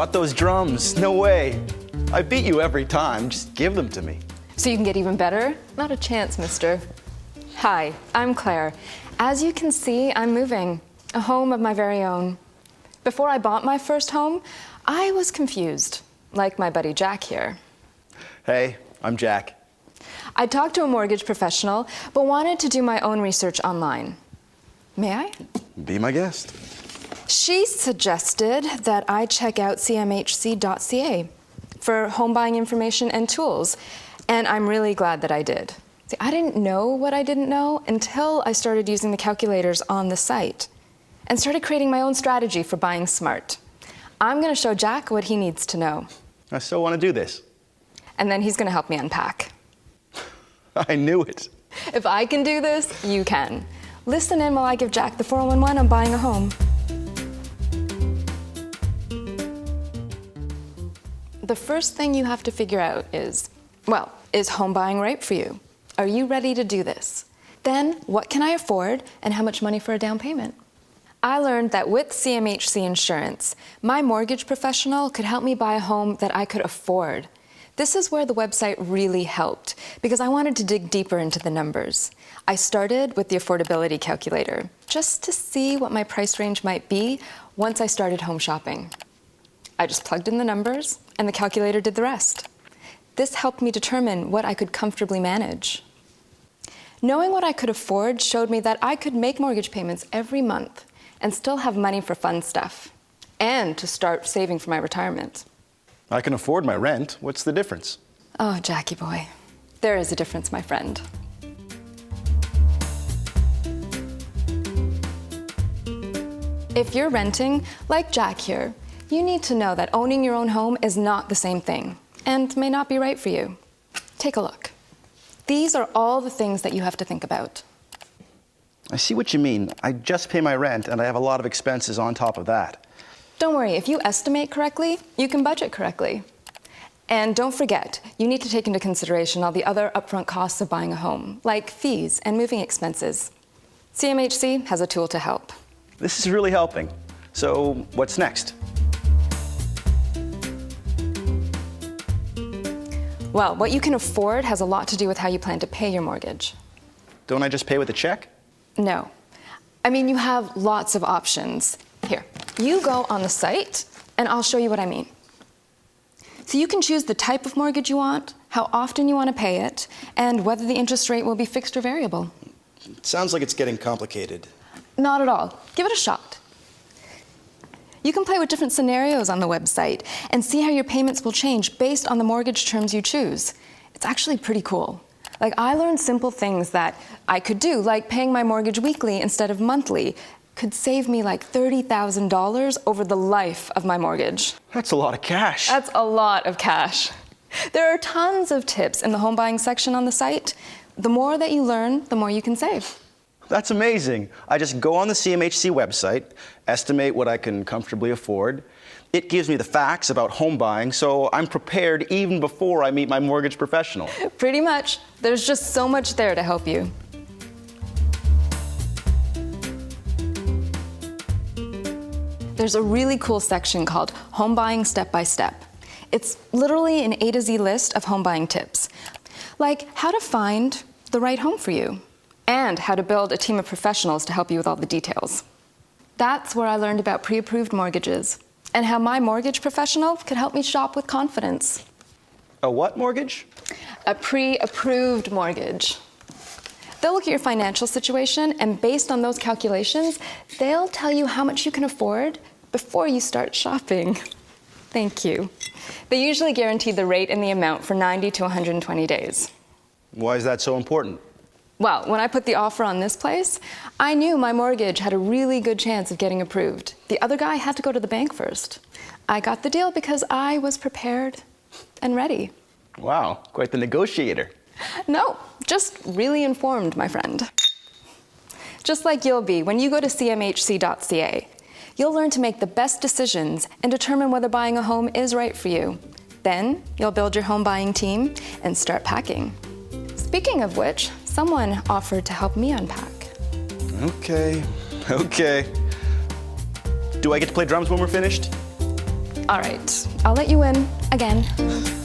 brought those drums. No way. I beat you every time. Just give them to me. So you can get even better? Not a chance, mister. Hi, I'm Claire. As you can see, I'm moving. A home of my very own. Before I bought my first home, I was confused, like my buddy Jack here. Hey, I'm Jack. I talked to a mortgage professional, but wanted to do my own research online. May I? Be my guest. She suggested that I check out CMHC.ca for home buying information and tools, and I'm really glad that I did. See, I didn't know what I didn't know until I started using the calculators on the site and started creating my own strategy for buying smart. I'm going to show Jack what he needs to know. I so want to do this. And then he's going to help me unpack. I knew it. If I can do this, you can. Listen in while I give Jack the 411 on buying a home. The first thing you have to figure out is, well, is home buying right for you? Are you ready to do this? Then, what can I afford and how much money for a down payment? I learned that with CMHC insurance, my mortgage professional could help me buy a home that I could afford. This is where the website really helped, because I wanted to dig deeper into the numbers. I started with the affordability calculator, just to see what my price range might be once I started home shopping. I just plugged in the numbers, and the calculator did the rest. This helped me determine what I could comfortably manage. Knowing what I could afford showed me that I could make mortgage payments every month and still have money for fun stuff, and to start saving for my retirement. I can afford my rent. What's the difference? Oh, Jackie boy, there is a difference, my friend. If you're renting, like Jack here, you need to know that owning your own home is not the same thing and may not be right for you. Take a look. These are all the things that you have to think about. I see what you mean. I just pay my rent and I have a lot of expenses on top of that. Don't worry, if you estimate correctly, you can budget correctly. And don't forget, you need to take into consideration all the other upfront costs of buying a home, like fees and moving expenses. CMHC has a tool to help. This is really helping. So what's next? Well, what you can afford has a lot to do with how you plan to pay your mortgage. Don't I just pay with a check? No. I mean, you have lots of options. Here, you go on the site, and I'll show you what I mean. So you can choose the type of mortgage you want, how often you want to pay it, and whether the interest rate will be fixed or variable. It sounds like it's getting complicated. Not at all. Give it a shot. You can play with different scenarios on the website and see how your payments will change based on the mortgage terms you choose. It's actually pretty cool. Like, I learned simple things that I could do, like paying my mortgage weekly instead of monthly. Could save me like $30,000 over the life of my mortgage. That's a lot of cash. That's a lot of cash. There are tons of tips in the home buying section on the site. The more that you learn, the more you can save. That's amazing. I just go on the CMHC website, estimate what I can comfortably afford. It gives me the facts about home buying, so I'm prepared even before I meet my mortgage professional. Pretty much. There's just so much there to help you. There's a really cool section called Home Buying Step by Step. It's literally an A to Z list of home buying tips, like how to find the right home for you, and how to build a team of professionals to help you with all the details. That's where I learned about pre-approved mortgages and how my mortgage professional could help me shop with confidence. A what mortgage? A pre-approved mortgage. They'll look at your financial situation, and based on those calculations, they'll tell you how much you can afford before you start shopping. Thank you. They usually guarantee the rate and the amount for 90 to 120 days. Why is that so important? Well, when I put the offer on this place, I knew my mortgage had a really good chance of getting approved. The other guy had to go to the bank first. I got the deal because I was prepared and ready. Wow, quite the negotiator. No, just really informed, my friend. Just like you'll be when you go to CMHC.ca. You'll learn to make the best decisions and determine whether buying a home is right for you. Then you'll build your home buying team and start packing. Speaking of which, someone offered to help me unpack. Okay. Do I get to play drums when we're finished? All right, I'll let you in again.